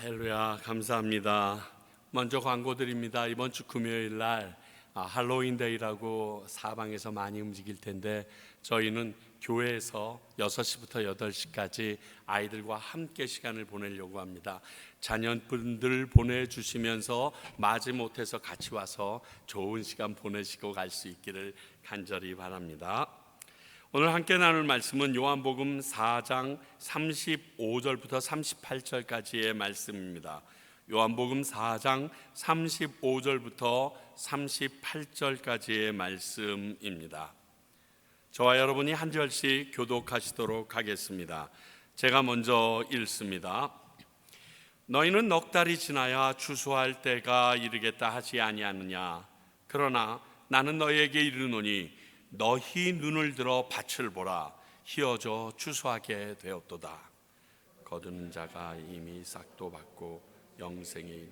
할렐루야, 감사합니다. 먼저 광고 드립니다. 이번 주 금요일 날 할로윈데이라고 사방에서 많이 움직일 텐데 저희는 교회에서 6시부터 8시까지 아이들과 함께 시간을 보내려고 합니다. 자녀분들 보내주시면서 마지못해서 같이 와서 좋은 시간 보내시고 갈 수 있기를 간절히 바랍니다. 오늘 함께 나눌 말씀은 요한복음 4장 35절부터 38절까지의 말씀입니다. 요한복음 4장 35절부터 38절까지의 말씀입니다. 저와 여러분이 한 절씩 교독하시도록 하겠습니다. 제가 먼저 읽습니다. 너희는 넉 달이 지나야 추수할 때가 이르겠다 하지 아니하느냐. 그러나 나는 너희에게 이르노니 너희 눈을 들어 밭을 보라. 희어져 추수하게 되었도다. 거두는 자가 이미 싹도 받고 영생에 이르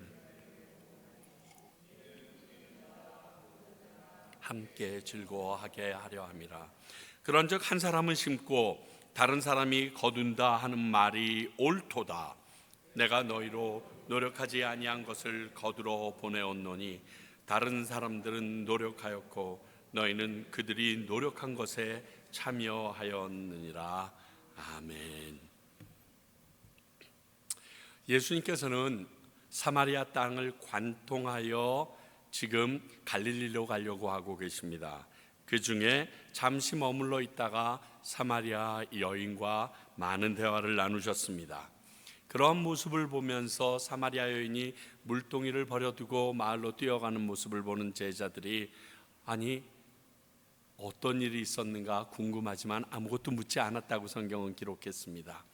함께 즐거워하게 하려 함이라. 그런즉 한 사람은 심고 다른 사람이 거둔다 하는 말이 옳도다. 내가 너희로 노력하지 아니한 것을 거두러 보내었노니 다른 사람들은 노력하였고 너희는 그들이 노력한 것에 참여하였느니라. 아멘. 예수님께서는 사마리아 땅을 관통하여 지금 갈릴리로 가려고 하고 계십니다. 그 중에 잠시 머물러 있다가 사마리아 여인과 많은 대화를 나누셨습니다. 그런 모습을 보면서 사마리아 여인이 물동이를 버려두고 마을로 뛰어가는 모습을 보는 제자들이 아니 어떤 일이 있었는가 궁금하지만 아무것도 묻지 않았다고 성경은 기록했습니다.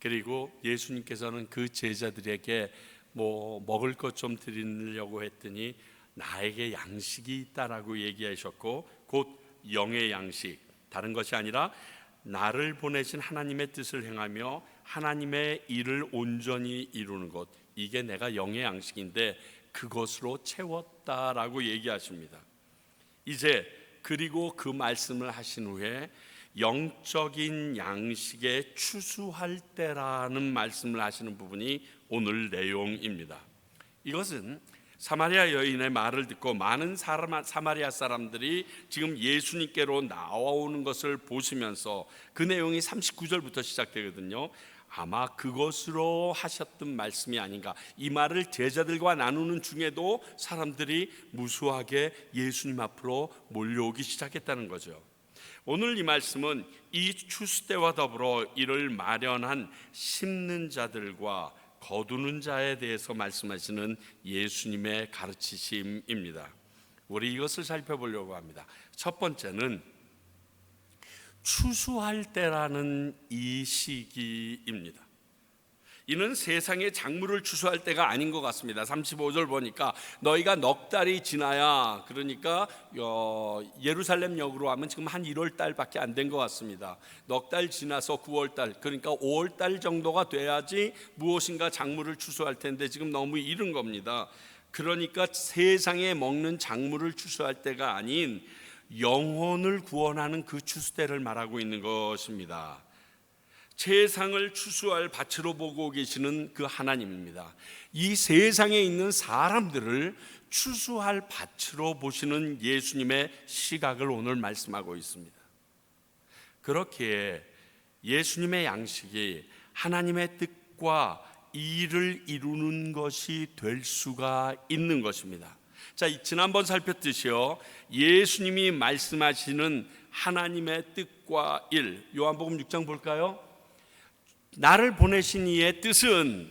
그리고 예수님께서는 그 제자들에게 먹을 것 좀 드리려고 했더니 나에게 양식이 있다라고 얘기하셨고 곧 영의 양식, 다른 것이 아니라 나를 보내신 하나님의 뜻을 행하며 하나님의 일을 온전히 이루는 것, 이게 내가 영의 양식인데 그것으로 채웠다라고 얘기하십니다. 이제 그리고 그 말씀을 하신 후에 영적인 양식에 추수할 때라는 말씀을 하시는 부분이 오늘 내용입니다. 이것은 사마리아 여인의 말을 듣고 많은 사마리아 사람들이 지금 예수님께로 나오는 것을 보시면서 그 내용이 39절부터 시작되거든요. 아마 그것으로 하셨던 말씀이 아닌가. 이 말을 제자들과 나누는 중에도 사람들이 무수하게 예수님 앞으로 몰려오기 시작했다는 거죠. 오늘 이 말씀은 이 추수 때와 더불어 이를 마련한 심는 자들과 거두는 자에 대해서 말씀하시는 예수님의 가르치심입니다. 우리 이것을 살펴보려고 합니다. 첫 번째는 추수할 때라는 이 시기입니다. 이는 세상의 작물을 추수할 때가 아닌 것 같습니다. 35절 보니까 너희가 넉 달이 지나야, 그러니까 예루살렘역으로 하면 지금 한 1월 달밖에 안 된 것 같습니다. 넉 달 지나서 9월 달, 그러니까 5월 달 정도가 돼야지 무엇인가 작물을 추수할 텐데 지금 너무 이른 겁니다. 그러니까 세상에 먹는 작물을 추수할 때가 아닌 영혼을 구원하는 그 추수 때를 말하고 있는 것입니다. 세상을 추수할 밭으로 보고 계시는 그 하나님입니다. 이 세상에 있는 사람들을 추수할 밭으로 보시는 예수님의 시각을 오늘 말씀하고 있습니다. 그렇기에 예수님의 양식이 하나님의 뜻과 일을 이루는 것이 될 수가 있는 것입니다. 자, 지난번 살폈듯이요, 예수님이 말씀하시는 하나님의 뜻과 일, 요한복음 6장 볼까요? 나를 보내신 이의 뜻은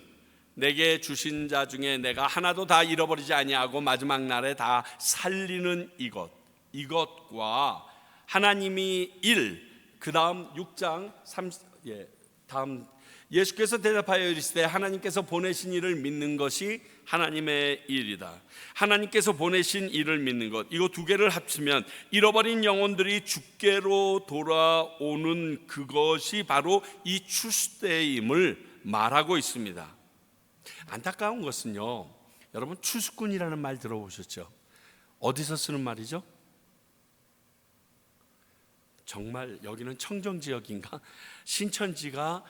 내게 주신 자 중에 내가 하나도 다 잃어버리지 아니하고 마지막 날에 다 살리는 이것과 하나님이 일, 그 다음 6장 다음 예수께서 대답하여 이르시되 하나님께서 보내신 이를 믿는 것이 하나님의 일이다. 하나님께서 보내신 일을 믿는 것, 이거 두 개를 합치면 잃어버린 영혼들이 주께로 돌아오는 그것이 바로 이 추수때임을 말하고 있습니다. 안타까운 것은요, 여러분 추수꾼이라는 말 들어보셨죠? 어디서 쓰는 말이죠? 정말 여기는 청정지역인가? 신천지가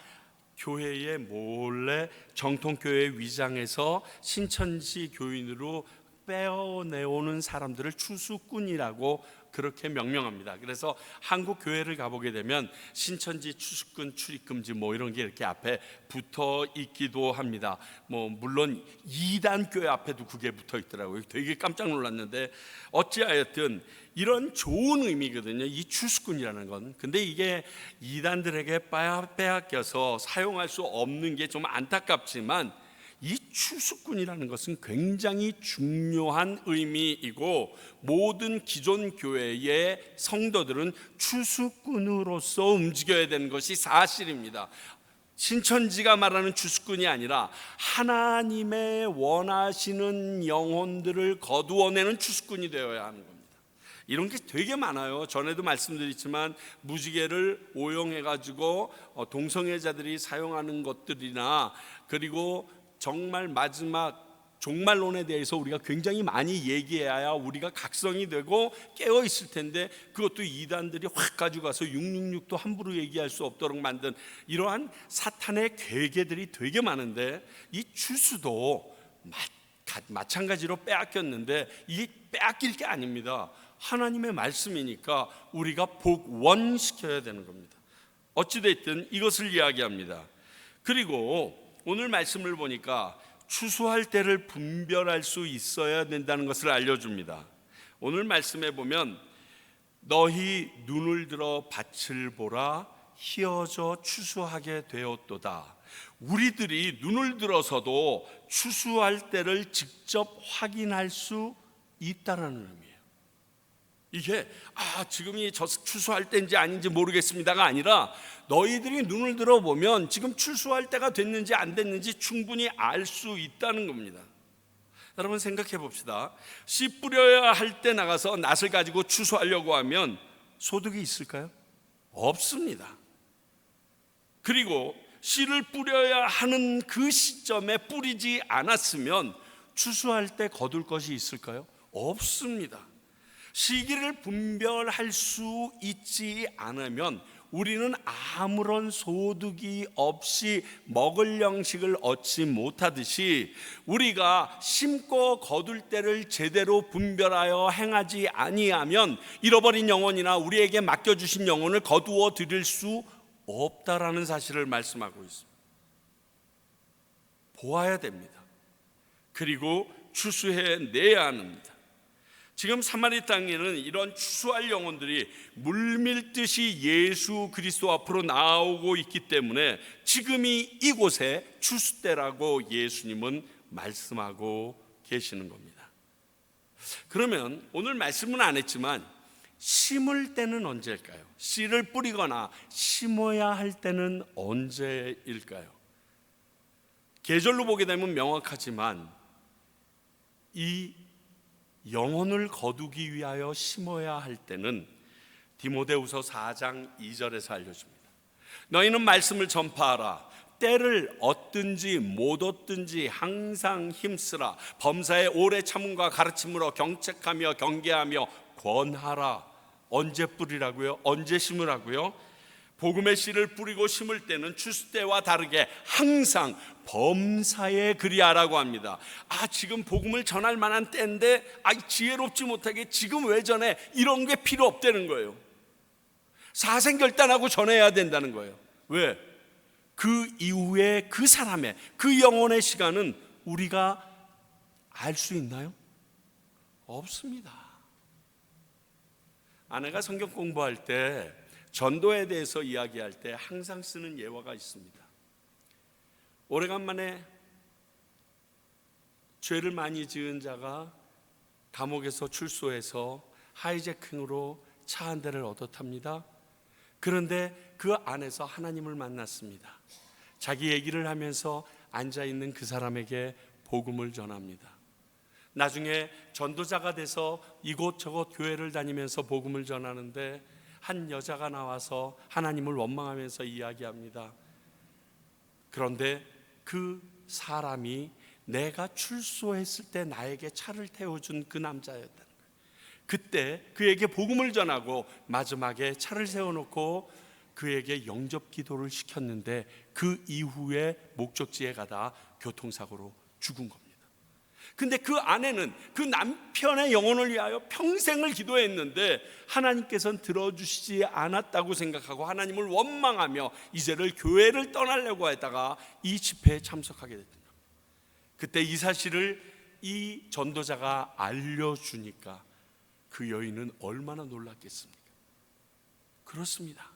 교회에 몰래 정통교회 위장해서 신천지 교인으로 빼어내오는 사람들을 추수꾼이라고 그렇게 명명합니다. 그래서 한국 교회를 가보게 되면 신천지 추수꾼 출입금지 뭐 이런 게 이렇게 앞에 붙어 있기도 합니다. 뭐 물론 이단 교회 앞에도 그게 붙어 있더라고요. 되게 깜짝 놀랐는데 어찌하였든 이런 좋은 의미거든요, 이 추수꾼이라는 건. 근데 이게 이단들에게 빼앗겨서 사용할 수 없는 게 좀 안타깝지만, 이 추수꾼이라는 것은 굉장히 중요한 의미이고, 모든 기존 교회의 성도들은 추수꾼으로서 움직여야 되는 것이 사실입니다. 신천지가 말하는 추수꾼이 아니라 하나님의 원하시는 영혼들을 거두어내는 추수꾼이 되어야 하는 겁니다. 이런 게 되게 많아요. 전에도 말씀드렸지만 무지개를 오용해가지고 동성애자들이 사용하는 것들이나, 그리고 정말 마지막 종말론에 대해서 우리가 굉장히 많이 얘기해야 우리가 각성이 되고 깨어 있을 텐데, 그것도 이단들이 확 가져가서 666도 함부로 얘기할 수 없도록 만든 이러한 사탄의 괴계들이 되게 많은데, 이 추수도 마찬가지로 빼앗겼는데, 이게 빼앗길 게 아닙니다. 하나님의 말씀이니까 우리가 복원시켜야 되는 겁니다. 어찌됐든 이것을 이야기합니다. 그리고 오늘 말씀을 보니까 추수할 때를 분별할 수 있어야 된다는 것을 알려줍니다. 오늘 말씀에 보면 너희 눈을 들어 밭을 보라, 희어져 추수하게 되었도다. 우리들이 눈을 들어서도 추수할 때를 직접 확인할 수 있다라는 의미예요. 이게 지금이 추수할 때인지 아닌지 모르겠습니다가 아니라, 너희들이 눈을 들어보면 지금 추수할 때가 됐는지 안 됐는지 충분히 알 수 있다는 겁니다. 여러분 생각해 봅시다. 씨 뿌려야 할 때 나가서 낫을 가지고 추수하려고 하면 소득이 있을까요? 없습니다. 그리고 씨를 뿌려야 하는 그 시점에 뿌리지 않았으면 추수할 때 거둘 것이 있을까요? 없습니다. 시기를 분별할 수 있지 않으면 우리는 아무런 소득이 없이 먹을 양식을 얻지 못하듯이, 우리가 심고 거둘 때를 제대로 분별하여 행하지 아니하면 잃어버린 영혼이나 우리에게 맡겨주신 영혼을 거두어 드릴 수 없다라는 사실을 말씀하고 있습니다. 보아야 됩니다. 그리고 추수해내야 합니다. 지금 사마리 땅에는 이런 추수할 영혼들이 물밀듯이 예수 그리스도 앞으로 나오고 있기 때문에 지금이 이곳에 추수 때라고 예수님은 말씀하고 계시는 겁니다. 그러면 오늘 말씀은 안 했지만 심을 때는 언제일까요? 씨를 뿌리거나 심어야 할 때는 언제일까요? 계절로 보게 되면 명확하지만 이 영혼을 거두기 위하여 심어야 할 때는 디모데후서 4장 2절에서 알려줍니다. 너희는 말씀을 전파하라. 때를 얻든지 못 얻든지 항상 힘쓰라. 범사에 오래 참음과 가르침으로 경책하며 경계하며 권하라. 언제 뿌리라고요? 언제 심으라고요? 복음의 씨를 뿌리고 심을 때는 추수 때와 다르게 항상 범사에 그리하라고 합니다. 지금 복음을 전할 만한 때인데 지혜롭지 못하게 지금 왜 전해? 이런 게 필요 없다는 거예요. 사생결단하고 전해야 된다는 거예요. 왜? 그 이후에 그 사람의, 그 영혼의 시간은 우리가 알 수 있나요? 없습니다. 아내가 성경 공부할 때 전도에 대해서 이야기할 때 항상 쓰는 예화가 있습니다. 오래간만에 죄를 많이 지은 자가 감옥에서 출소해서 하이제킹으로 차 한 대를 얻어 탑니다. 그런데 그 안에서 하나님을 만났습니다. 자기 얘기를 하면서 앉아있는 그 사람에게 복음을 전합니다. 나중에 전도자가 돼서 이곳저곳 교회를 다니면서 복음을 전하는데 한 여자가 나와서 하나님을 원망하면서 이야기합니다. 그런데 그 사람이 내가 출소했을 때 나에게 차를 태워준 그 남자였다는 거예요. 그때 그에게 복음을 전하고 마지막에 차를 세워놓고 그에게 영접 기도를 시켰는데 그 이후에 목적지에 가다 교통사고로 죽은 겁니다. 근데 그 아내는 그 남편의 영혼을 위하여 평생을 기도했는데 하나님께서는 들어주시지 않았다고 생각하고 하나님을 원망하며 이제를 교회를 떠나려고 하다가 이 집회에 참석하게 됐던 겁니다. 그때 이 사실을 이 전도자가 알려주니까 그 여인은 얼마나 놀랐겠습니까? 그렇습니다.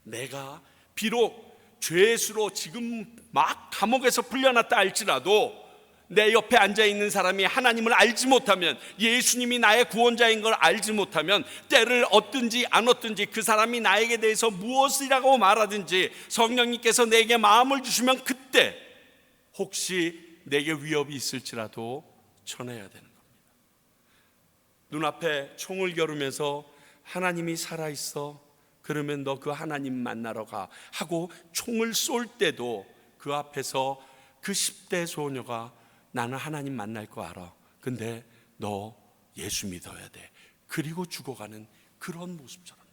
내가 비록 죄수로 지금 막 감옥에서 풀려났다 할지라도 내 옆에 앉아있는 사람이 하나님을 알지 못하면, 예수님이 나의 구원자인 걸 알지 못하면, 때를 얻든지 안 얻든지 그 사람이 나에게 대해서 무엇이라고 말하든지 성령님께서 내게 마음을 주시면 그때 혹시 내게 위협이 있을지라도 전해야 되는 겁니다. 눈앞에 총을 겨루면서 하나님이 살아있어, 그러면 너 그 하나님 만나러 가 하고 총을 쏠 때도 그 앞에서 그 10대 소녀가 나는 하나님 만날 거 알아, 근데 너 예수 믿어야 돼, 그리고 죽어가는 그런 모습처럼요.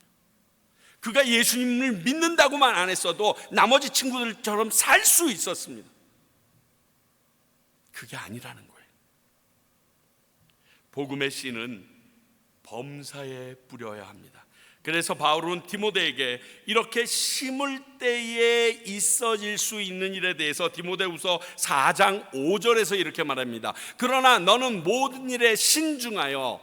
그가 예수님을 믿는다고만 안 했어도 나머지 친구들처럼 살 수 있었습니다. 그게 아니라는 거예요. 복음의 씨는 범사에 뿌려야 합니다. 그래서 바울은 디모데에게 이렇게 심을 때에 있어질 수 있는 일에 대해서 디모데후서 4장 5절에서 이렇게 말합니다. 그러나 너는 모든 일에 신중하여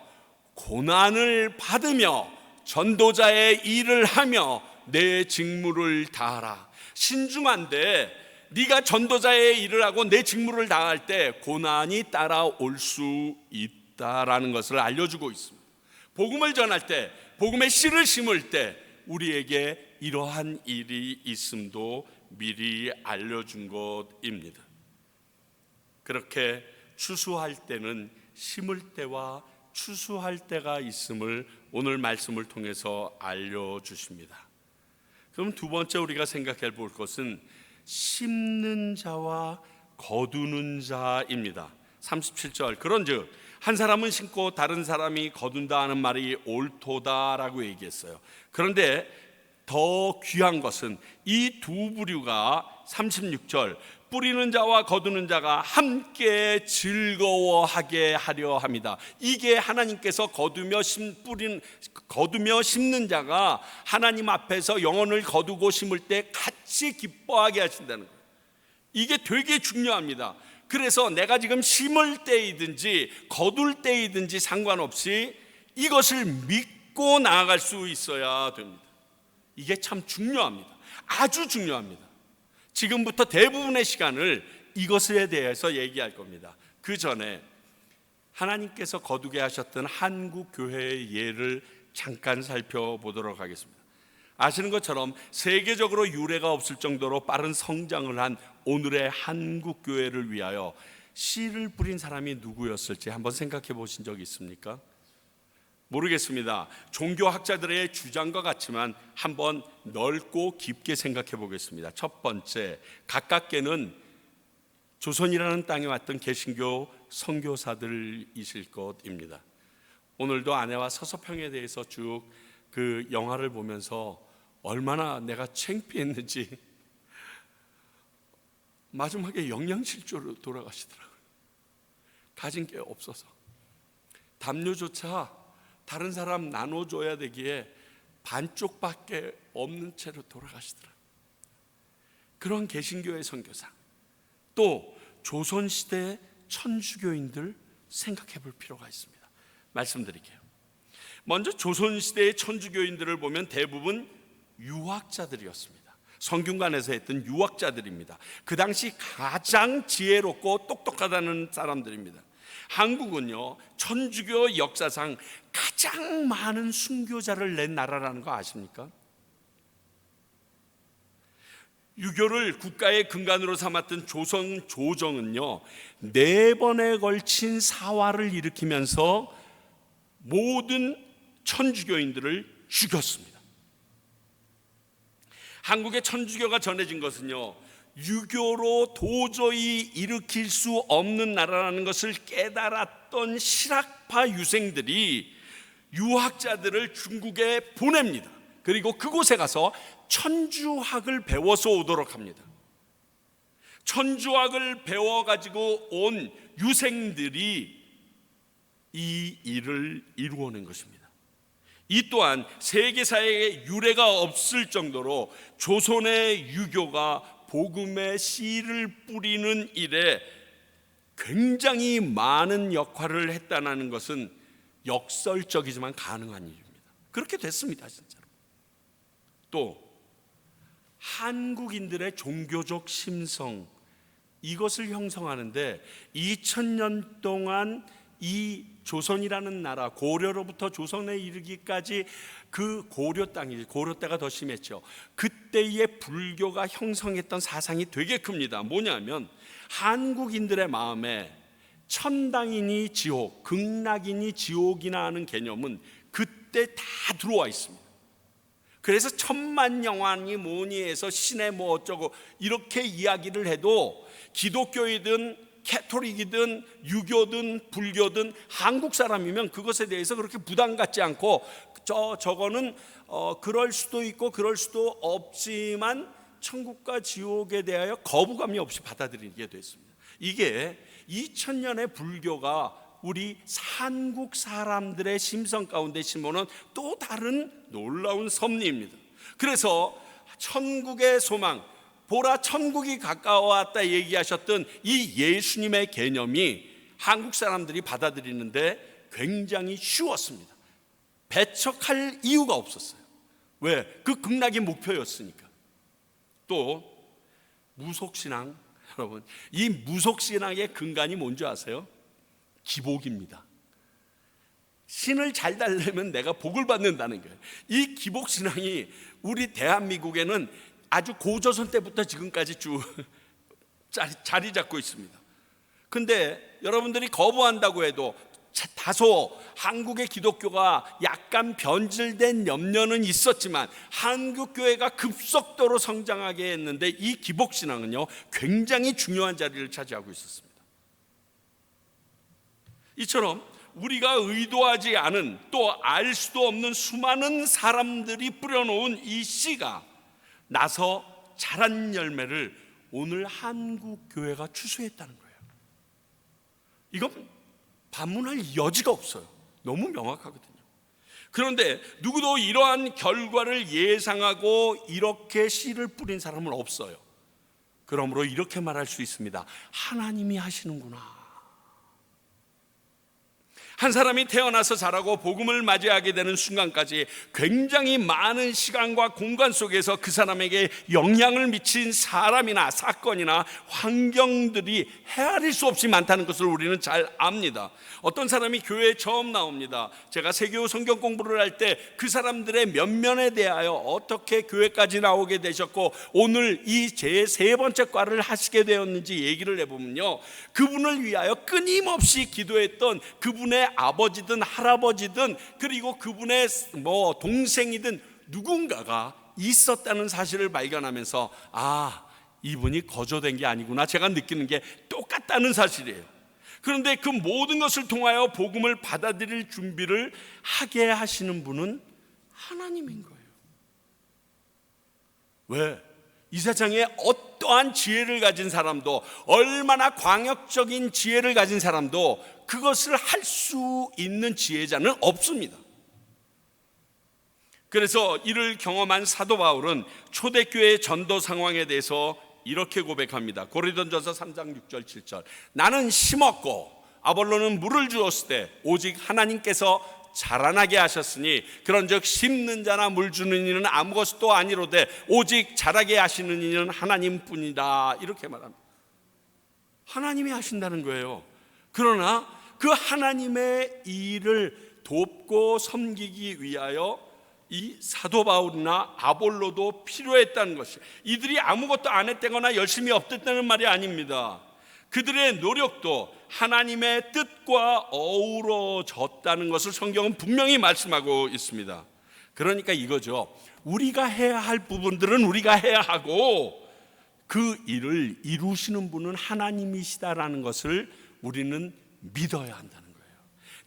고난을 받으며 전도자의 일을 하며 내 직무를 다하라. 신중한데 네가 전도자의 일을 하고 내 직무를 다할 때 고난이 따라올 수 있다라는 것을 알려주고 있습니다. 복음을 전할 때, 복음의 씨를 심을 때 우리에게 이러한 일이 있음도 미리 알려준 것입니다. 그렇게 추수할 때는 심을 때와 추수할 때가 있음을 오늘 말씀을 통해서 알려주십니다. 그럼 두 번째 우리가 생각해 볼 것은 심는 자와 거두는 자입니다. 37절, 그런즉 한 사람은 심고 다른 사람이 거둔다 하는 말이 옳도다라고 얘기했어요. 그런데 더 귀한 것은 이 두 부류가 36절, 뿌리는 자와 거두는 자가 함께 즐거워하게 하려 합니다. 이게 하나님께서 거두며 심는 자가 하나님 앞에서 영혼을 거두고 심을 때 같이 기뻐하게 하신다는 거예요. 이게 되게 중요합니다. 그래서 내가 지금 심을 때이든지 거둘 때이든지 상관없이 이것을 믿고 나아갈 수 있어야 됩니다. 이게 참 중요합니다. 아주 중요합니다. 지금부터 대부분의 시간을 이것에 대해서 얘기할 겁니다. 그 전에 하나님께서 거두게 하셨던 한국 교회의 예를 잠깐 살펴보도록 하겠습니다. 아시는 것처럼 세계적으로 유례가 없을 정도로 빠른 성장을 한 오늘의 한국 교회를 위하여 씨를 뿌린 사람이 누구였을지 한번 생각해 보신 적 있습니까? 모르겠습니다. 종교학자들의 주장과 같지만 한번 넓고 깊게 생각해 보겠습니다. 첫 번째, 가깝게는 조선이라는 땅에 왔던 개신교 선교사들이실 것입니다. 오늘도 아내와 서서평에 대해서 쭉 그 영화를 보면서 얼마나 내가 창피했는지 마지막에 영양실조로 돌아가시더라고요. 가진 게 없어서 담요조차 다른 사람 나눠줘야 되기에 반쪽밖에 없는 채로 돌아가시더라고요. 그런 개신교의 선교사, 또 조선시대 천주교인들 생각해 볼 필요가 있습니다. 말씀드릴게요. 먼저 조선시대의 천주교인들을 보면 대부분 유학자들이었습니다. 성균관에서 했던 유학자들입니다. 그 당시 가장 지혜롭고 똑똑하다는 사람들입니다. 한국은요, 천주교 역사상 가장 많은 순교자를 낸 나라라는 거 아십니까? 유교를 국가의 근간으로 삼았던 조선 조정은요, 4번에 걸친 사화를 일으키면서 모든 천주교인들을 죽였습니다. 한국의 천주교가 전해진 것은요, 유교로 도저히 일으킬 수 없는 나라라는 것을 깨달았던 실학파 유생들이 유학자들을 중국에 보냅니다. 그리고 그곳에 가서 천주학을 배워서 오도록 합니다. 천주학을 배워가지고 온 유생들이 이 일을 이루어낸 것입니다. 이 또한 세계사에 유례가 없을 정도로 조선의 유교가 복음의 씨를 뿌리는 일에 굉장히 많은 역할을 했다는 것은 역설적이지만 가능한 일입니다. 그렇게 됐습니다, 진짜로. 또 한국인들의 종교적 심성, 이것을 형성하는데 2000년 동안 이 조선이라는 나라, 고려로부터 조선에 이르기까지 그 고려 땅이, 고려 때가 더 심했죠. 그때의 불교가 형성했던 사상이 되게 큽니다. 뭐냐면 한국인들의 마음에 천당이니 지옥, 극락이니 지옥이나 하는 개념은 그때 다 들어와 있습니다. 그래서 천만영왕이 뭐니 해서 신의 뭐 어쩌고 이렇게 이야기를 해도 기독교이든 캐톨릭이든 유교든 불교든 한국 사람이면 그것에 대해서 그렇게 부담 갖지 않고 저거는 그럴 수도 있고 그럴 수도 없지만 천국과 지옥에 대하여 거부감이 없이 받아들이게 됐습니다. 이게 2000년의 불교가 우리 한국 사람들의 심성 가운데 심어놓은 또 다른 놀라운 섭리입니다. 그래서 천국의 소망, 보라 천국이 가까워왔다 얘기하셨던 이 예수님의 개념이 한국 사람들이 받아들이는데 굉장히 쉬웠습니다. 배척할 이유가 없었어요. 왜? 그 극락이 목표였으니까. 또 무속신앙, 여러분, 이 무속신앙의 근간이 뭔지 아세요? 기복입니다. 신을 잘 달래면 내가 복을 받는다는 거예요. 이 기복신앙이 우리 대한민국에는 아주 고조선 때부터 지금까지 쭉 자리 잡고 있습니다. 근데 여러분들이 거부한다고 해도 다소 한국의 기독교가 약간 변질된 염려는 있었지만 한국 교회가 급속도로 성장하게 했는데 이 기복신앙은요 굉장히 중요한 자리를 차지하고 있었습니다. 이처럼 우리가 의도하지 않은 또 알 수도 없는 수많은 사람들이 뿌려놓은 이 씨가 나서 자란 열매를 오늘 한국 교회가 추수했다는 거예요. 이건 반문할 여지가 없어요. 너무 명확하거든요. 그런데 누구도 이러한 결과를 예상하고 이렇게 씨를 뿌린 사람은 없어요. 그러므로 이렇게 말할 수 있습니다. 하나님이 하시는구나. 한 사람이 태어나서 자라고 복음을 맞이하게 되는 순간까지 굉장히 많은 시간과 공간 속에서 그 사람에게 영향을 미친 사람이나 사건이나 환경들이 헤아릴 수 없이 많다는 것을 우리는 잘 압니다. 어떤 사람이 교회에 처음 나옵니다. 제가 세교 성경 공부를 할 때 그 사람들의 면면에 대하여 어떻게 교회까지 나오게 되셨고 오늘 이 제 세 번째 과를 하시게 되었는지 얘기를 해보면요, 그분을 위하여 끊임없이 기도했던 그분의 아버지든 할아버지든 그리고 그분의 뭐 동생이든 누군가가 있었다는 사실을 발견하면서 이분이 거저된 게 아니구나, 제가 느끼는 게 똑같다는 사실이에요. 그런데 그 모든 것을 통하여 복음을 받아들일 준비를 하게 하시는 분은 하나님인 거예요. 왜? 이 세상에 어떠한 지혜를 가진 사람도, 얼마나 광역적인 지혜를 가진 사람도 그것을 할 수 있는 지혜자는 없습니다. 그래서 이를 경험한 사도 바울은 초대교회의 전도 상황에 대해서 이렇게 고백합니다. 고린도전서 3장 6절 7절. 나는 심었고 아볼로는 물을 주었을 때 오직 하나님께서 자라나게 하셨으니 그런즉 심는 자나 물 주는 이는 아무것도 아니로되 오직 자라게 하시는 이는 하나님뿐이다. 이렇게 말합니다. 하나님이 하신다는 거예요. 그러나 그 하나님의 일을 돕고 섬기기 위하여 이 사도 바울이나 아볼로도 필요했다는 것이, 이들이 아무것도 안 했다거나 열심히 없댔다는 말이 아닙니다. 그들의 노력도 하나님의 뜻과 어우러졌다는 것을 성경은 분명히 말씀하고 있습니다. 그러니까 이거죠. 우리가 해야 할 부분들은 우리가 해야 하고 그 일을 이루시는 분은 하나님이시다라는 것을 우리는 믿어야 한다는 거예요.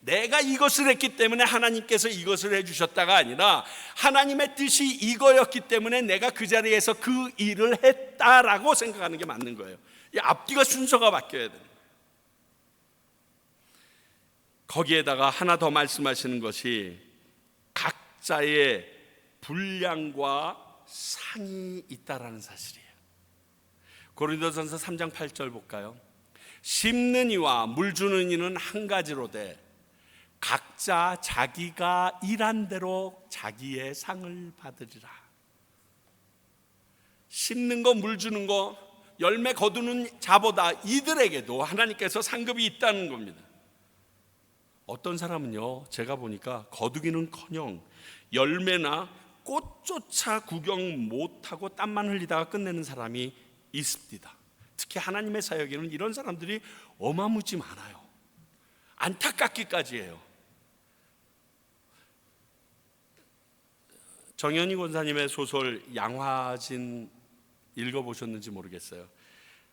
내가 이것을 했기 때문에 하나님께서 이것을 해주셨다가 아니라 하나님의 뜻이 이거였기 때문에 내가 그 자리에서 그 일을 했다라고 생각하는 게 맞는 거예요. 이 앞뒤가 순서가 바뀌어야 돼요. 거기에다가 하나 더 말씀하시는 것이 각자의 분량과 상이 있다라는 사실이에요. 고린도전서 3장 8절 볼까요? 심는 이와 물 주는 이는 한 가지로되 각자 자기가 일한 대로 자기의 상을 받으리라. 심는 거, 물 주는 거, 열매 거두는 자보다 이들에게도 하나님께서 상급이 있다는 겁니다. 어떤 사람은요, 제가 보니까 거두기는커녕 열매나 꽃조차 구경 못하고 땀만 흘리다가 끝내는 사람이 있습니다. 특히 하나님의 사역에는 이런 사람들이 어마무지 많아요. 안타깝기까지 해요. 정현희 권사님의 소설 양화진 읽어보셨는지 모르겠어요.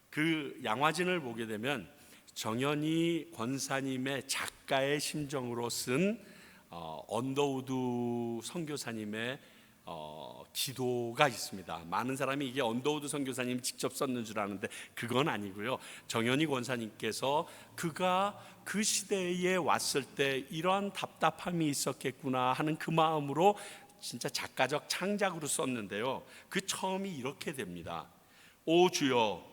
그 양화진을 보게 되면 정현희 권사님의 작가의 심정으로 쓴 언더우드 선교사님의 기도가 있습니다. 많은 사람이 이게 언더우드 선교사님이 직접 썼는 줄 아는데 그건 아니고요. 정현희 권사님께서 그가 그 시대에 왔을 때 이러한 답답함이 있었겠구나 하는 그 마음으로 진짜 작가적 창작으로 썼는데요. 그 처음이 이렇게 됩니다. 오 주여,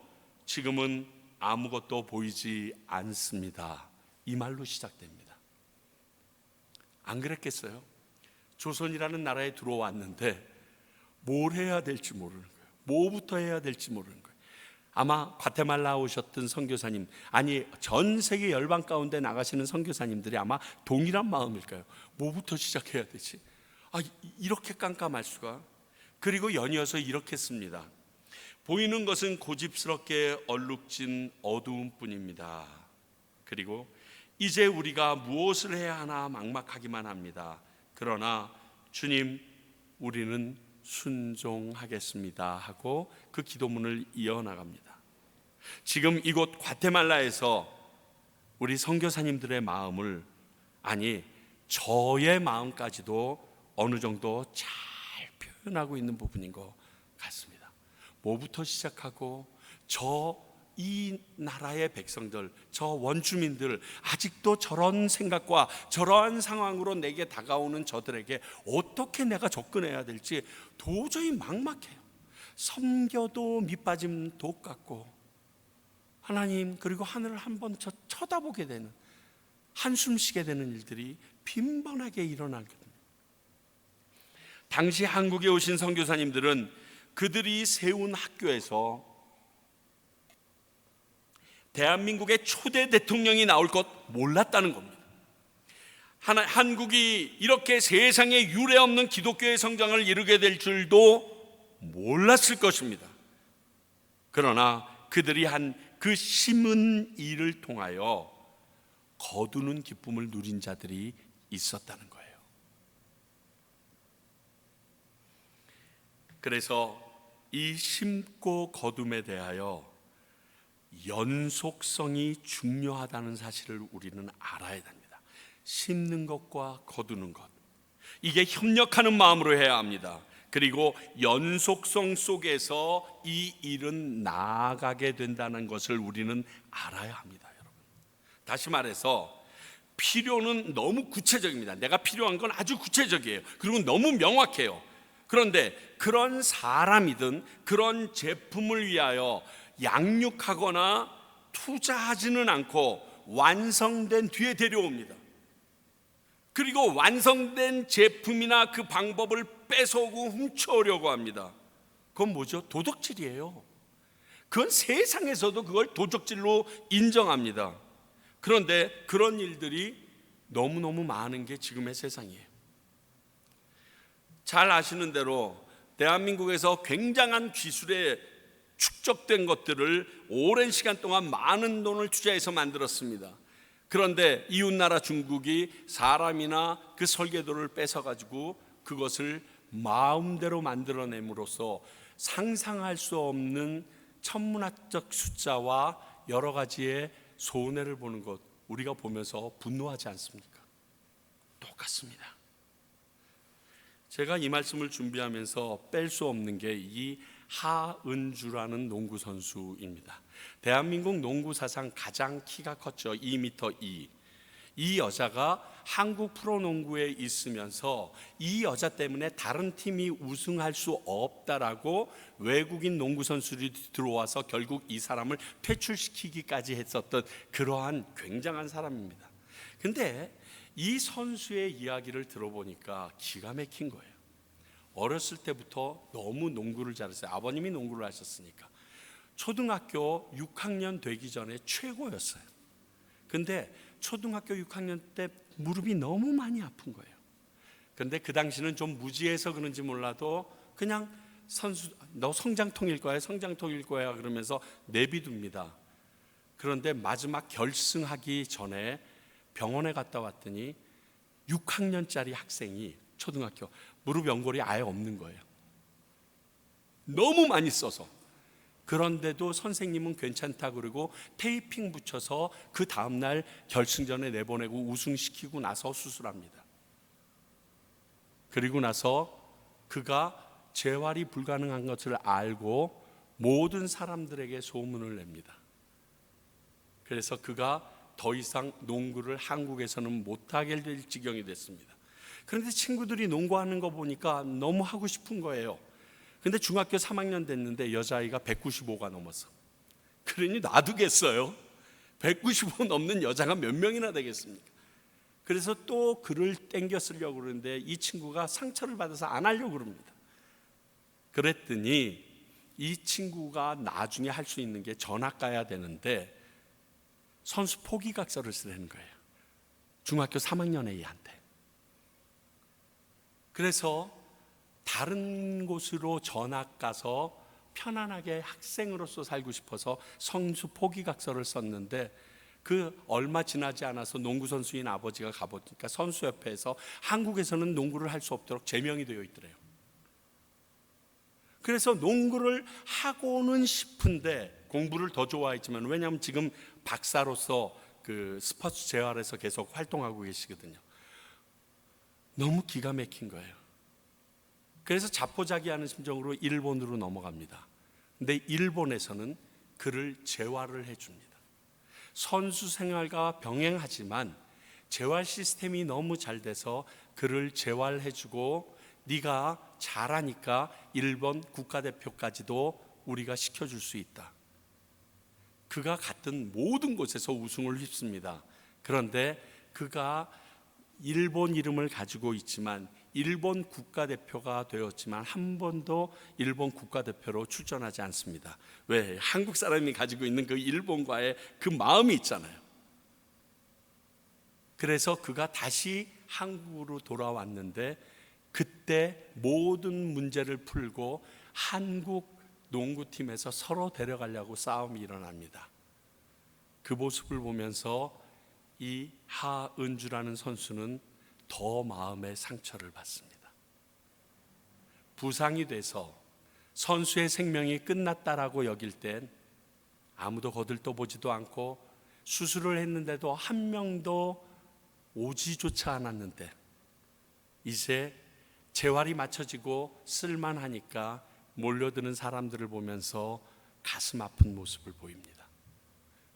지금은 아무것도 보이지 않습니다. 이 말로 시작됩니다. 안 그랬겠어요? 조선이라는 나라에 들어왔는데 뭘 해야 될지 모르는 거예요. 뭐부터 해야 될지 모르는 거예요. 아마 과테말라 오셨던 선교사님, 아니 전 세계 열방 가운데 나가시는 선교사님들이 아마 동일한 마음일까요? 뭐부터 시작해야 되지? 이렇게 깜깜할 수가. 그리고 연이어서 이렇게 씁니다. 보이는 것은 고집스럽게 얼룩진 어두움 뿐입니다. 그리고 이제 우리가 무엇을 해야 하나 막막하기만 합니다. 그러나 주님, 우리는 순종하겠습니다 하고 그 기도문을 이어나갑니다. 지금 이곳 과테말라에서 우리 선교사님들의 마음을, 아니 저의 마음까지도 어느 정도 잘 표현하고 있는 부분인 것 같습니다. 뭐부터 시작하고 이 나라의 백성들, 저 원주민들, 아직도 저런 생각과 저러한 상황으로 내게 다가오는 저들에게 어떻게 내가 접근해야 될지 도저히 막막해요. 섬겨도 밑빠짐 독 같고, 하나님 그리고 하늘을 한번 쳐다보게 되는, 한숨 쉬게 되는 일들이 빈번하게 일어나거든요. 당시 한국에 오신 선교사님들은 그들이 세운 학교에서 대한민국의 초대 대통령이 나올 것 몰랐다는 겁니다. 한국이 이렇게 세상에 유례없는 기독교의 성장을 이루게 될 줄도 몰랐을 것입니다. 그러나 그들이 한 그 심은 일을 통하여 거두는 기쁨을 누린 자들이 있었다는 거예요. 그래서 이 심고 거둠에 대하여 연속성이 중요하다는 사실을 우리는 알아야 됩니다. 심는 것과 거두는 것, 이게 협력하는 마음으로 해야 합니다. 그리고 연속성 속에서 이 일은 나아가게 된다는 것을 우리는 알아야 합니다. 여러분, 다시 말해서 필요는 너무 구체적입니다. 내가 필요한 건 아주 구체적이에요. 그리고 너무 명확해요. 그런데 그런 사람이든 그런 제품을 위하여 양육하거나 투자하지는 않고 완성된 뒤에 데려옵니다. 그리고 완성된 제품이나 그 방법을 뺏어오고 훔쳐오려고 합니다. 그건 뭐죠? 도둑질이에요. 그건 세상에서도 그걸 도둑질로 인정합니다. 그런데 그런 일들이 너무너무 많은 게 지금의 세상이에요. 잘 아시는 대로 대한민국에서 굉장한 기술에 축적된 것들을 오랜 시간 동안 많은 돈을 투자해서 만들었습니다. 그런데 이웃나라 중국이 사람이나 그 설계도를 뺏어가지고 그것을 마음대로 만들어냄으로써 상상할 수 없는 천문학적 숫자와 여러 가지의 손해를 보는 것, 우리가 보면서 분노하지 않습니까? 똑같습니다. 제가 이 말씀을 준비하면서 뺄 수 없는 게 이 하은주라는 농구 선수입니다. 대한민국 농구 사상 가장 키가 컸죠. 2m 2. 이 여자가 한국 프로농구에 있으면서 이 여자 때문에 다른 팀이 우승할 수 없다라고 외국인 농구 선수들이 들어와서 결국 이 사람을 퇴출시키기까지 했었던 그러한 굉장한 사람입니다. 근데 이 선수의 이야기를 들어보니까 기가 막힌 거예요. 어렸을 때부터 너무 농구를 잘했어요. 아버님이 농구를 하셨으니까. 초등학교 6학년 되기 전에 최고였어요. 근데 초등학교 6학년 때 무릎이 너무 많이 아픈 거예요. 근데 그 당시는 좀 무지해서 그런지 몰라도 그냥 선수, 너 성장통일 거야, 성장통일 거야 그러면서 내비둡니다. 그런데 마지막 결승하기 전에 병원에 갔다 왔더니 6학년짜리 학생이 초등학교 무릎 연골이 아예 없는 거예요. 너무 많이 써서. 그런데도 선생님은 괜찮다 그러고 테이핑 붙여서 그 다음날 결승전에 내보내고 우승시키고 나서 수술합니다. 그리고 나서 그가 재활이 불가능한 것을 알고 모든 사람들에게 소문을 냅니다. 그래서 그가 더 이상 농구를 한국에서는 못하게 될 지경이 됐습니다. 그런데 친구들이 농구하는 거 보니까 너무 하고 싶은 거예요. 근데 중학교 3학년 됐는데 여자아이가 195가 넘었어. 그러니 놔두겠어요? 195 넘는 여자가 몇 명이나 되겠습니까? 그래서 또 글을 땡겨 쓰려고 그러는데 이 친구가 상처를 받아서 안 하려고 그럽니다. 그랬더니 이 친구가 나중에 할 수 있는 게 전학 가야 되는데 선수 포기각서를 쓰라는 거예요. 중학교 3학년 애한테. 그래서 다른 곳으로 전학 가서 편안하게 학생으로서 살고 싶어서 선수 포기각서를 썼는데 그 얼마 지나지 않아서 농구 선수인 아버지가 가보니까 선수협회에서 한국에서는 농구를 할 수 없도록 제명이 되어 있더래요. 그래서 농구를 하고는 싶은데 공부를 더 좋아했지만, 왜냐하면 지금 박사로서 그 스포츠 재활에서 계속 활동하고 계시거든요. 너무 기가 막힌 거예요. 그래서 자포자기하는 심정으로 일본으로 넘어갑니다. 근데 일본에서는 그를 재활을 해줍니다. 선수 생활과 병행하지만 재활 시스템이 너무 잘 돼서 그를 재활해주고 네가 잘하니까 일본 국가대표까지도 우리가 시켜줄 수 있다. 그가 갔던 모든 곳에서 우승을 휩습니다. 그런데 그가 일본 이름을 가지고 있지만 일본 국가대표가 되었지만 한 번도 일본 국가대표로 출전하지 않습니다. 왜? 한국 사람이 가지고 있는 그 일본과의 그 마음이 있잖아요. 그래서 그가 다시 한국으로 돌아왔는데 그때 모든 문제를 풀고 한국 농구팀에서 서로 데려가려고 싸움이 일어납니다. 그 모습을 보면서 이 하은주라는 선수는 더 마음의 상처를 받습니다. 부상이 돼서 선수의 생명이 끝났다라고 여길 땐 아무도 거들떠보지도 않고 수술을 했는데도 한 명도 오지조차 않았는데 이제 재활이 맞춰지고 쓸만하니까 몰려드는 사람들을 보면서 가슴 아픈 모습을 보입니다.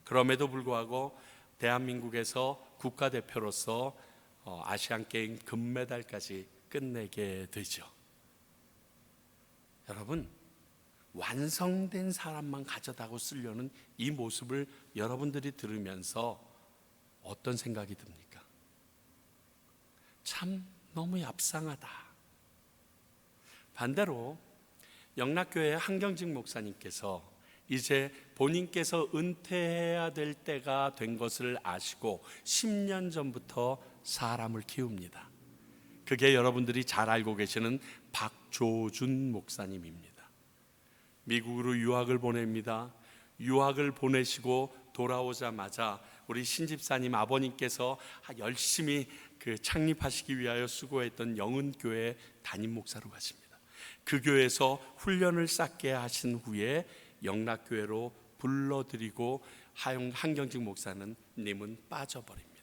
그럼에도 불구하고 대한민국에서 국가대표로서 아시안게임 금메달까지 끝내게 되죠. 여러분, 완성된 사람만 가져다고 쓰려는 이 모습을 여러분들이 들으면서 어떤 생각이 듭니까? 참 너무 얍상하다. 반대로 영락교회 한경직 목사님께서 이제 본인께서 은퇴해야 될 때가 된 것을 아시고 10년 전부터 사람을 키웁니다. 그게 여러분들이 잘 알고 계시는 박조준 목사님입니다. 미국으로 유학을 보냅니다. 유학을 보내시고 돌아오자마자 우리 신집사님 아버님께서 열심히 그 창립하시기 위하여 수고했던 영은교회 담임 목사로 가십니다. 그 교회에서 훈련을 쌓게 하신 후에 영락교회로 불러들이고 한경직 목사는 님은 빠져버립니다.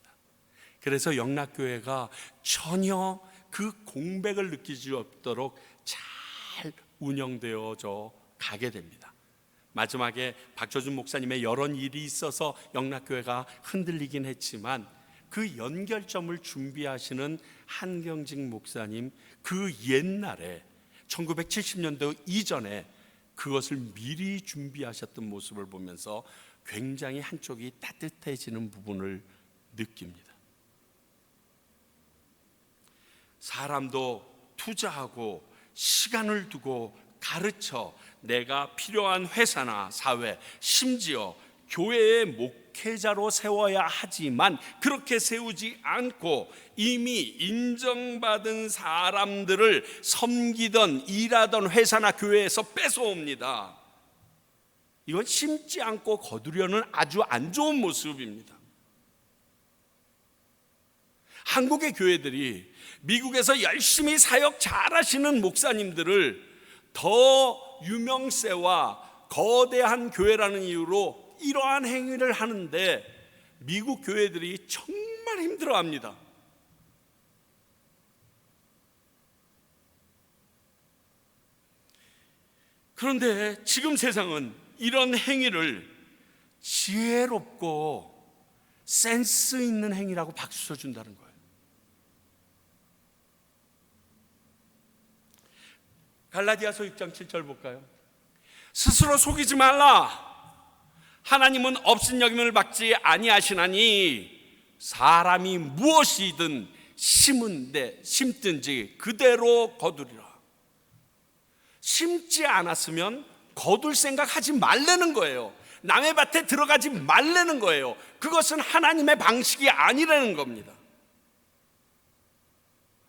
그래서 영락교회가 전혀 그 공백을 느끼지 없도록 잘 운영되어져 가게 됩니다. 마지막에 박조준 목사님의 여러 일이 있어서 영락교회가 흔들리긴 했지만 그 연결점을 준비하시는 한경직 목사님, 그 옛날에 1970년도 이전에 그것을 미리 준비하셨던 모습을 보면서 굉장히 한쪽이 따뜻해지는 부분을 느낍니다. 사람도 투자하고 시간을 두고 가르쳐 내가 필요한 회사나 사회, 심지어 교회의 목회자로 세워야 하지만 그렇게 세우지 않고 이미 인정받은 사람들을 섬기던 일하던 회사나 교회에서 뺏어옵니다. 이건 심지 않고 거두려는 아주 안 좋은 모습입니다. 한국의 교회들이 미국에서 열심히 사역 잘하시는 목사님들을 더 유명세와 거대한 교회라는 이유로 이러한 행위를 하는데 미국 교회들이 정말 힘들어합니다. 그런데 지금 세상은 이런 행위를 지혜롭고 센스 있는 행위라고 박수 쳐준다는 거예요. 갈라디아서 6장 7절 볼까요? 스스로 속이지 말라. 하나님은 없은 여김을 받지 아니하시나니 사람이 무엇이든 심든지 그대로 거두리라. 심지 않았으면 거둘 생각하지 말라는 거예요. 남의 밭에 들어가지 말라는 거예요. 그것은 하나님의 방식이 아니라는 겁니다.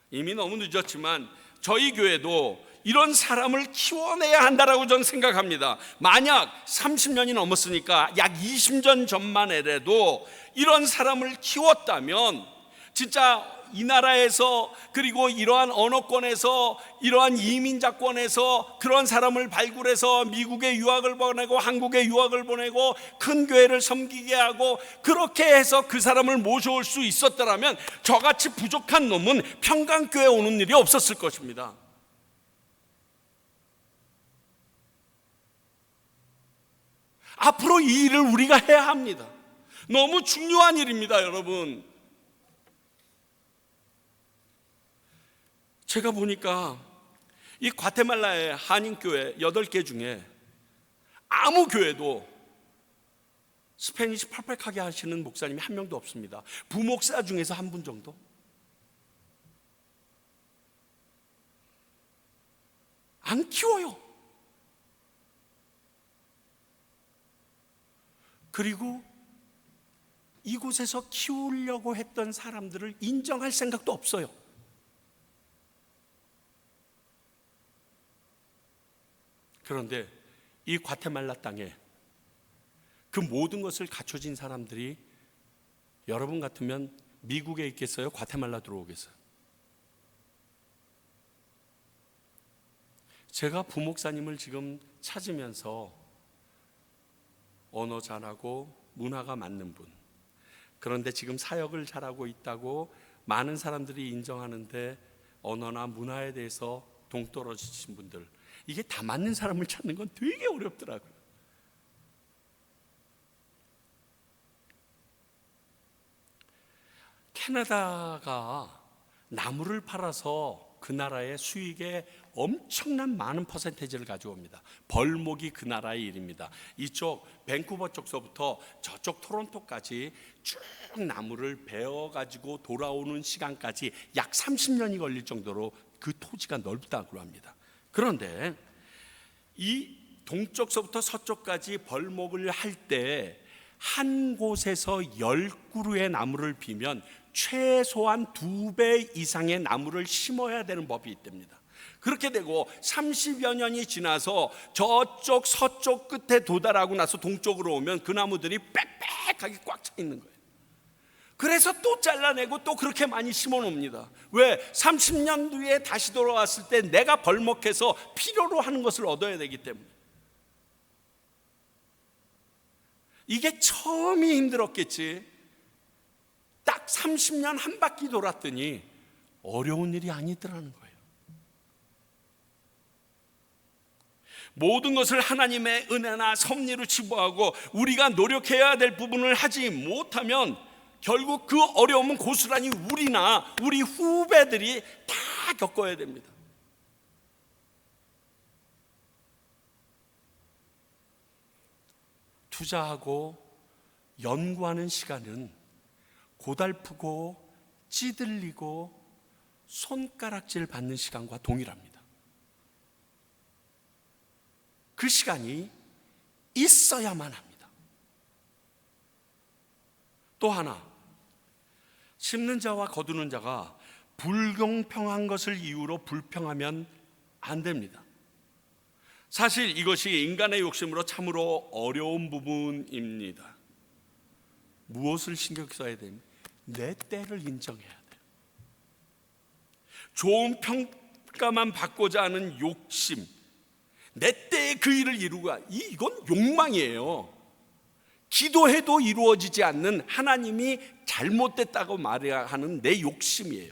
이미 너무 늦었지만 저희 교회도 이런 사람을 키워내야 한다라고 저는 생각합니다. 만약 30년이 넘었으니까 약 20년 전만 해도 이런 사람을 키웠다면 진짜 이 나라에서 그리고 이러한 언어권에서 이러한 이민자권에서 그런 사람을 발굴해서 미국에 유학을 보내고 한국에 유학을 보내고 큰 교회를 섬기게 하고 그렇게 해서 그 사람을 모셔올 수 있었더라면 저같이 부족한 놈은 평강교회 오는 일이 없었을 것입니다. 앞으로 이 일을 우리가 해야 합니다. 너무 중요한 일입니다, 여러분. 제가 보니까 이 과테말라의 한인교회 8개 중에 아무 교회도 스페니시 퍼펙트하게 하시는 목사님이 한 명도 없습니다. 부목사 중에서 한 분 정도? 안 키워요. 그리고 이곳에서 키우려고 했던 사람들을 인정할 생각도 없어요. 그런데 이 과테말라 땅에 그 모든 것을 갖춰진 사람들이 여러분 같으면 미국에 있겠어요? 과테말라 들어오겠어요? 제가 부목사님을 지금 찾으면서 언어 잘하고 문화가 맞는 분, 그런데 지금 사역을 잘하고 있다고 많은 사람들이 인정하는데 언어나 문화에 대해서 동떨어지신 분들, 이게 다 맞는 사람을 찾는 건 되게 어렵더라고요. 캐나다가 나무를 팔아서 그 나라의 수익의 엄청난 많은 퍼센테이지를 가져옵니다. 벌목이 그 나라의 일입니다. 이쪽 밴쿠버 쪽서부터 저쪽 토론토까지 쭉 나무를 베어가지고 돌아오는 시간까지 약 30년이 걸릴 정도로 그 토지가 넓다고 합니다. 그런데 이 동쪽서부터 서쪽까지 벌목을 할 때 한 곳에서 10그루의 나무를 비면 최소한 2배 이상의 나무를 심어야 되는 법이 있답니다. 그렇게 되고 30여 년이 지나서 저쪽 서쪽 끝에 도달하고 나서 동쪽으로 오면 그 나무들이 빽빽하게 꽉 차 있는 거예요. 그래서 또 잘라내고 또 그렇게 많이 심어 놓습니다. 왜? 30년 뒤에 다시 돌아왔을 때 내가 벌목해서 필요로 하는 것을 얻어야 되기 때문에. 이게 처음이 힘들었겠지. 딱 30년 한 바퀴 돌았더니 어려운 일이 아니더라는 거예요. 모든 것을 하나님의 은혜나 섭리로 치부하고 우리가 노력해야 될 부분을 하지 못하면 결국 그 어려움은 고스란히 우리나 우리 후배들이 다 겪어야 됩니다. 투자하고 연구하는 시간은 고달프고 찌들리고 손가락질 받는 시간과 동일합니다. 그 시간이 있어야만 합니다. 또 하나, 심는 자와 거두는 자가 불공평한 것을 이유로 불평하면 안 됩니다. 사실 이것이 인간의 욕심으로 참으로 어려운 부분입니다. 무엇을 신경 써야 됩니까? 내 때를 인정해야 돼요. 좋은 평가만 받고자 하는 욕심, 내 때에 그 일을 이루가, 이건 욕망이에요. 기도해도 이루어지지 않는 하나님이 잘못됐다고 말해야 하는 내 욕심이에요.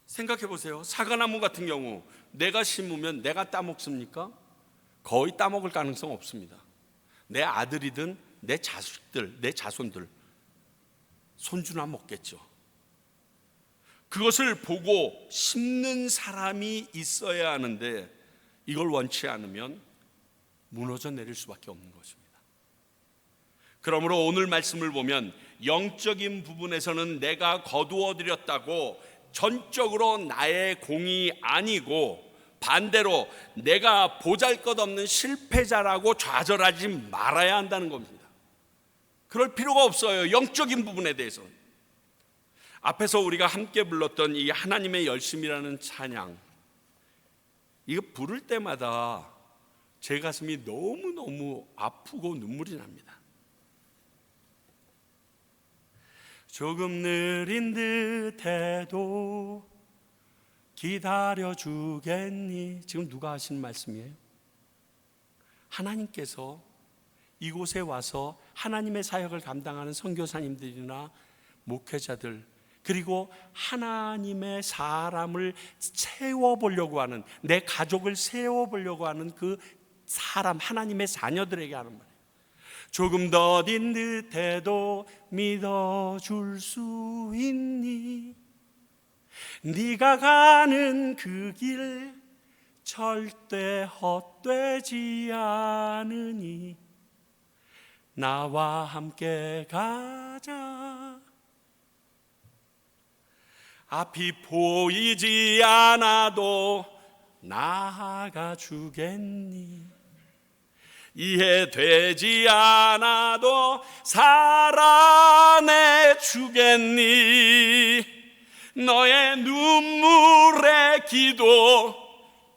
생각해 보세요. 사과나무 같은 경우 내가 심으면 내가 따먹습니까? 거의 따먹을 가능성 없습니다. 내 아들이든 내 자식들, 내 자손들, 손주나 먹겠죠. 그것을 보고 심는 사람이 있어야 하는데 이걸 원치 않으면 무너져 내릴 수밖에 없는 것입니다. 그러므로 오늘 말씀을 보면 영적인 부분에서는 내가 거두어 드렸다고 전적으로 나의 공이 아니고 반대로 내가 보잘것없는 실패자라고 좌절하지 말아야 한다는 겁니다. 그럴 필요가 없어요. 영적인 부분에 대해서는. 앞에서 우리가 함께 불렀던 이 하나님의 열심이라는 찬양, 이거 부를 때마다 제 가슴이 너무너무 아프고 눈물이 납니다. 조금 느린 듯해도 기다려주겠니? 지금 누가 하신 말씀이에요? 하나님께서 이곳에 와서 하나님의 사역을 감당하는 선교사님들이나 목회자들, 그리고 하나님의 사람을 세워보려고 하는, 내 가족을 세워보려고 하는 그 사람, 하나님의 자녀들에게 하는 말이에요. 조금 더딘 듯해도 믿어줄 수 있니? 네가 가는 그 길 절대 헛되지 않으니 나와 함께 가자. 앞이 보이지 않아도 나아가 주겠니? 이해되지 않아도 살아내 주겠니? 너의 눈물의 기도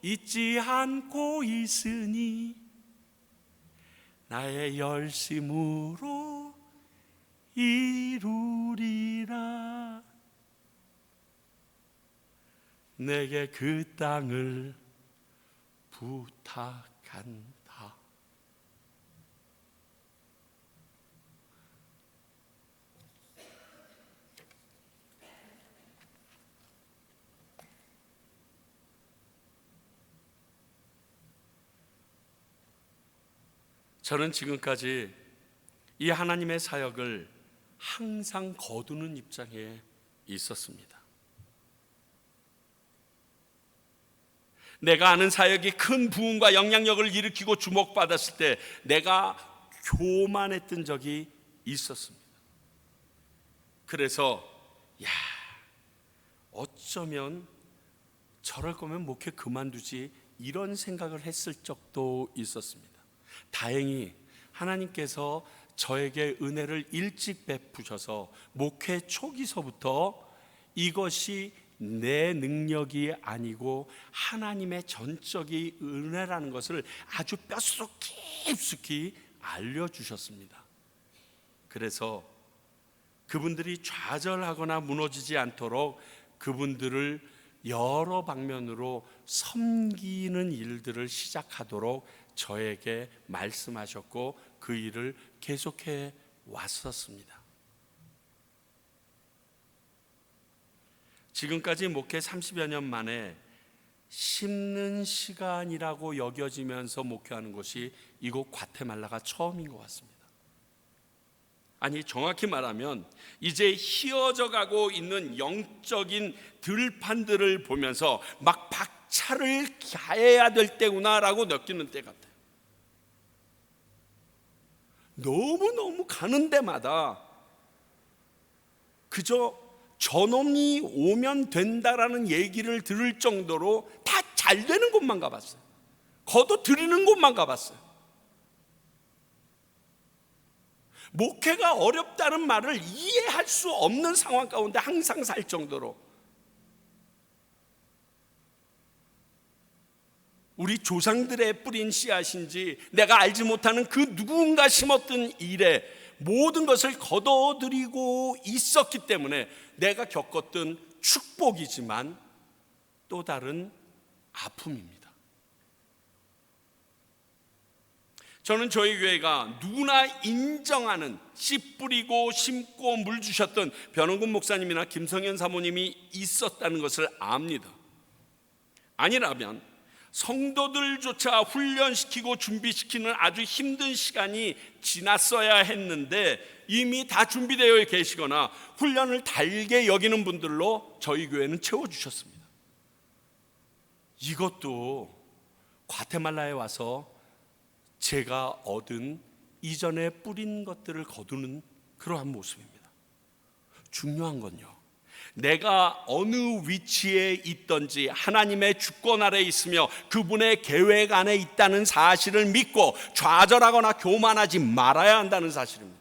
잊지 않고 있으니 나의 열심으로 이루리라. 내게 그 땅을 부탁한다. 저는 지금까지 이 하나님의 사역을 항상 거두는 입장에 있었습니다. 내가 아는 사역이 큰 부흥과 영향력을 일으키고 주목받았을 때 내가 교만했던 적이 있었습니다. 그래서 어쩌면 저럴 거면 목회 그만두지, 이런 생각을 했을 적도 있었습니다. 다행히 하나님께서 저에게 은혜를 일찍 베푸셔서 목회 초기서부터 이것이 내 능력이 아니고 하나님의 전적인 은혜라는 것을 아주 뼛속 깊숙이 알려주셨습니다. 그래서 그분들이 좌절하거나 무너지지 않도록 그분들을 여러 방면으로 섬기는 일들을 시작하도록 저에게 말씀하셨고 그 일을 계속해 왔었습니다. 지금까지 목회 30여 년 만에 심는 시간이라고 여겨지면서 목회하는 것이 이곳 과테말라가 처음인 것 같습니다. 아니, 정확히 말하면 이제 휘어져 가고 있는 영적인 들판들을 보면서 막 박차를 가해야 될 때구나라고 느끼는 때 같아요. 너무너무 가는 데마다 그저 저놈이 오면 된다라는 얘기를 들을 정도로 다 잘 되는 곳만 가봤어요. 거둬 들이는 곳만 가봤어요. 목회가 어렵다는 말을 이해할 수 없는 상황 가운데 항상 살 정도로 우리 조상들의 뿌린 씨앗인지 내가 알지 못하는 그 누군가 심었던 일에 모든 것을 거둬들이고 있었기 때문에 내가 겪었던 축복이지만 또 다른 아픔입니다. 저는 저희 교회가 누구나 인정하는 씨 뿌리고 심고 물 주셨던 변원근 목사님이나 김성현 사모님이 있었다는 것을 압니다. 아니라면 성도들조차 훈련시키고 준비시키는 아주 힘든 시간이 지났어야 했는데 이미 다 준비되어 계시거나 훈련을 달게 여기는 분들로 저희 교회는 채워주셨습니다. 이것도 과테말라에 와서 제가 얻은 이전에 뿌린 것들을 거두는 그러한 모습입니다. 중요한 건요, 내가 어느 위치에 있든지 하나님의 주권 아래 있으며 그분의 계획 안에 있다는 사실을 믿고 좌절하거나 교만하지 말아야 한다는 사실입니다.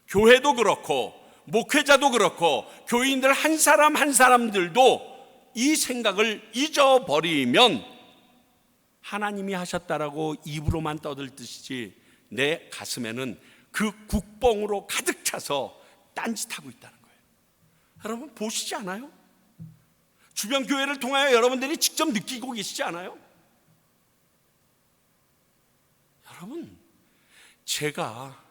교회도 그렇고 목회자도 그렇고 교인들 한 사람 한 사람들도 이 생각을 잊어버리면 하나님이 하셨다라고 입으로만 떠들듯이 내 가슴에는 그 국뽕으로 가득 차서 딴짓하고 있다는 거예요. 여러분 보시지 않아요? 주변 교회를 통하여 여러분들이 직접 느끼고 계시지 않아요? 여러분, 제가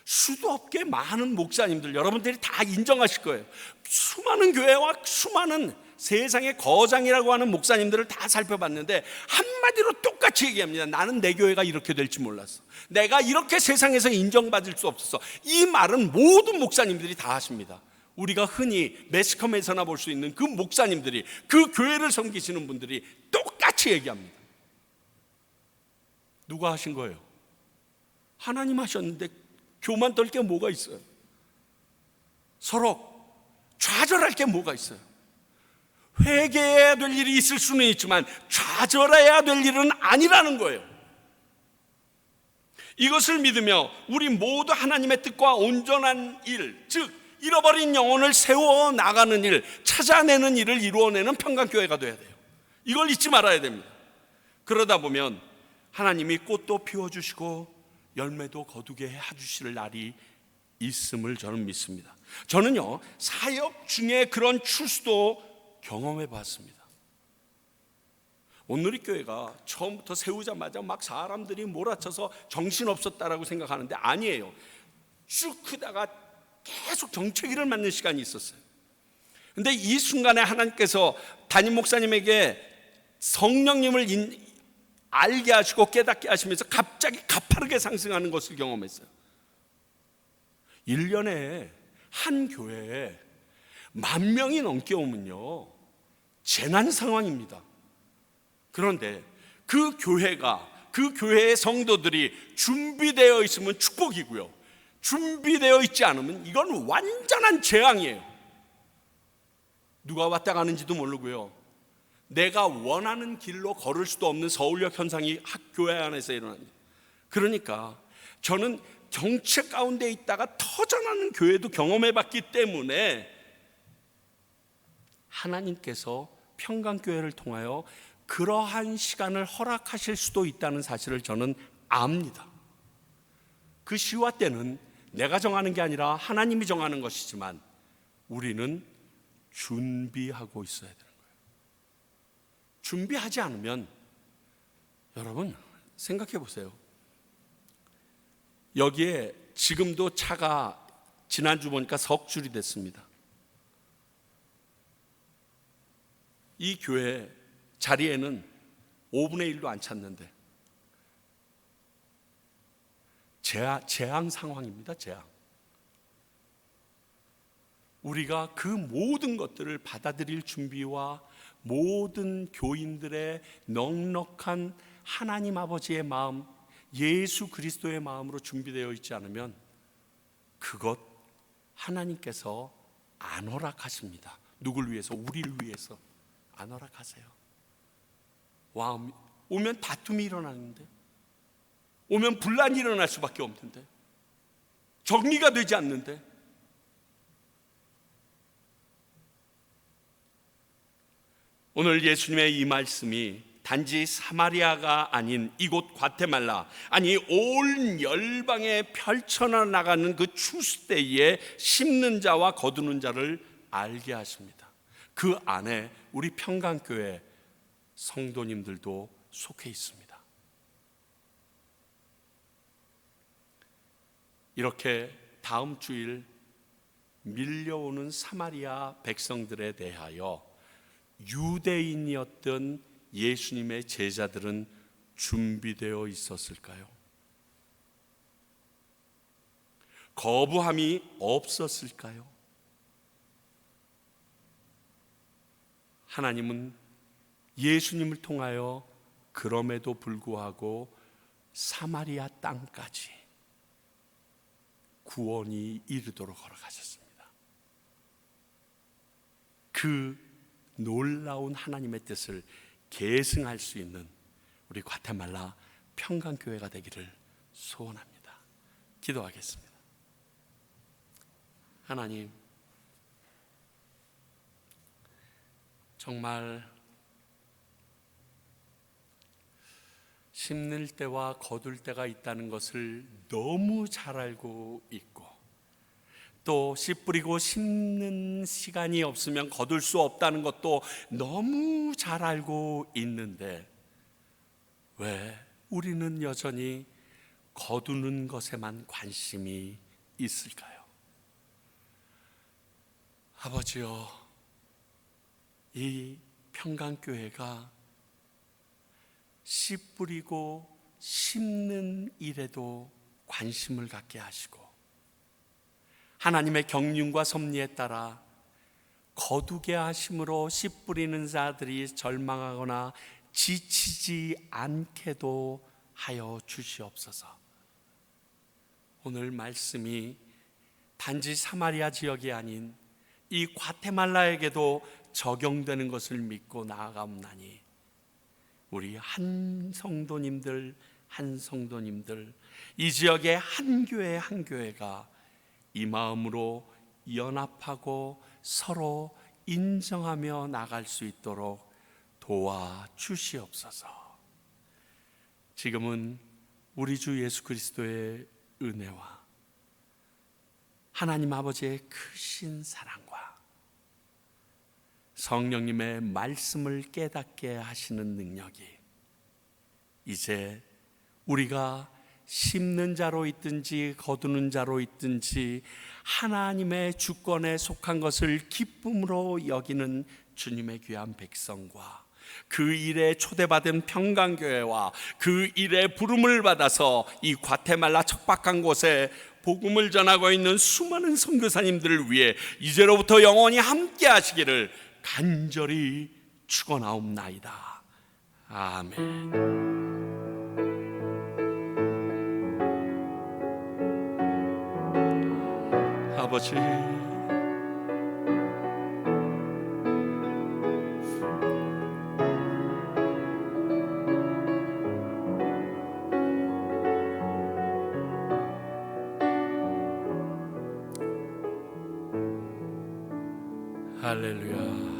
수도 없게 많은 목사님들 여러분들이 다 인정하실 거예요. 수많은 교회와 수많은 세상의 거장이라고 하는 목사님들을 다 살펴봤는데 한마디로 똑같이 얘기합니다. 나는 내 교회가 이렇게 될지 몰랐어. 내가 이렇게 세상에서 인정받을 수 없었어. 이 말은 모든 목사님들이 다 하십니다. 우리가 흔히 매스컴에서나 볼 수 있는 그 목사님들이, 그 교회를 섬기시는 분들이 똑같이 얘기합니다. 누가 하신 거예요? 하나님 하셨는데 교만 떨 게 뭐가 있어요? 서로 좌절할 게 뭐가 있어요? 회개해야 될 일이 있을 수는 있지만 좌절해야 될 일은 아니라는 거예요. 이것을 믿으며 우리 모두 하나님의 뜻과 온전한 일, 즉 잃어버린 영혼을 세워나가는 일, 찾아내는 일을 이루어내는 평강교회가 되어야 돼요. 이걸 잊지 말아야 됩니다. 그러다 보면 하나님이 꽃도 피워주시고 열매도 거두게 해주실 날이 있음을 저는 믿습니다. 저는요, 사역 중에 그런 추수도 경험해 봤습니다. 온누리교회가 처음부터 세우자마자 막 사람들이 몰아쳐서 정신없었다라고 생각하는데 아니에요. 쭉 크다가 계속 정체기를 맞는 시간이 있었어요. 근데 이 순간에 하나님께서 담임 목사님에게 성령님을 알게 하시고 깨닫게 하시면서 갑자기 가파르게 상승하는 것을 경험했어요. 1년에 한 교회에 10,000명이 넘게 오면요, 재난 상황입니다. 그런데 그 교회가, 그 교회의 성도들이 준비되어 있으면 축복이고요, 준비되어 있지 않으면 이건 완전한 재앙이에요. 누가 왔다 가는지도 모르고요, 내가 원하는 길로 걸을 수도 없는 서울역 현상이 학교회 안에서 일어납니다. 그러니까 저는 정체 가운데 있다가 터져나는 교회도 경험해봤기 때문에 하나님께서 평강교회를 통하여 그러한 시간을 허락하실 수도 있다는 사실을 저는 압니다. 그 시와 때는 내가 정하는 게 아니라 하나님이 정하는 것이지만 우리는 준비하고 있어야 되는 거예요. 준비하지 않으면 여러분 생각해 보세요. 여기에 지금도 차가 지난주 보니까 석 줄이 됐습니다. 이 교회 자리에는 5분의 1도 안 찼는데 재앙 상황입니다. 재앙. 우리가 그 모든 것들을 받아들일 준비와 모든 교인들의 넉넉한 하나님 아버지의 마음, 예수 그리스도의 마음으로 준비되어 있지 않으면 그것 하나님께서 안 허락하십니다. 누굴 위해서? 우리를 위해서 안 허락하세요. 와, 오면 다툼이 일어나는데, 오면 분란이 일어날 수밖에 없는데, 정리가 되지 않는데, 오늘 예수님의 이 말씀이 단지 사마리아가 아닌 이곳 과테말라, 아니 온 열방에 펼쳐나가는 그 추수때에 심는 자와 거두는 자를 알게 하십니다. 그 안에 우리 평강교회 성도님들도 속해 있습니다. 이렇게 다음 주일 밀려오는 사마리아 백성들에 대하여 유대인이었던 예수님의 제자들은 준비되어 있었을까요? 거부함이 없었을까요? 하나님은 예수님을 통하여 그럼에도 불구하고 사마리아 땅까지 구원이 이르도록 허락하셨습니다. 그 놀라운 하나님의 뜻을 계승할 수 있는 우리 과테말라 평강교회가 되기를 소원합니다. 기도하겠습니다. 하나님, 정말 심는 때와 거둘 때가 있다는 것을 너무 잘 알고 있고, 또 씨 뿌리고 심는 시간이 없으면 거둘 수 없다는 것도 너무 잘 알고 있는데 왜 우리는 여전히 거두는 것에만 관심이 있을까요? 아버지여, 이 평강교회가 씨 뿌리고 심는 일에도 관심을 갖게 하시고, 하나님의 경륜과 섭리에 따라 거두게 하심으로 씨 뿌리는 자들이 절망하거나 지치지 않게도 하여 주시옵소서. 오늘 말씀이 단지 사마리아 지역이 아닌 이 과테말라에게도 적용되는 것을 믿고 나아가옵나니, 우리 한 성도님들 이 지역의 한 교회 한 교회가 이 마음으로 연합하고 서로 인정하며 나갈 수 있도록 도와주시옵소서. 지금은 우리 주 예수 그리스도의 은혜와 하나님 아버지의 크신 사랑과 성령님의 말씀을 깨닫게 하시는 능력이 이제 우리가 심는 자로 있든지 거두는 자로 있든지 하나님의 주권에 속한 것을 기쁨으로 여기는 주님의 귀한 백성과 그 일에 초대받은 평강교회와 그 일에 부름을 받아서 이 과테말라 척박한 곳에 복음을 전하고 있는 수많은 선교사님들을 위해 이제로부터 영원히 함께 하시기를 간절히 축원하옵나이다. 아멘. 아버지, 할렐루야.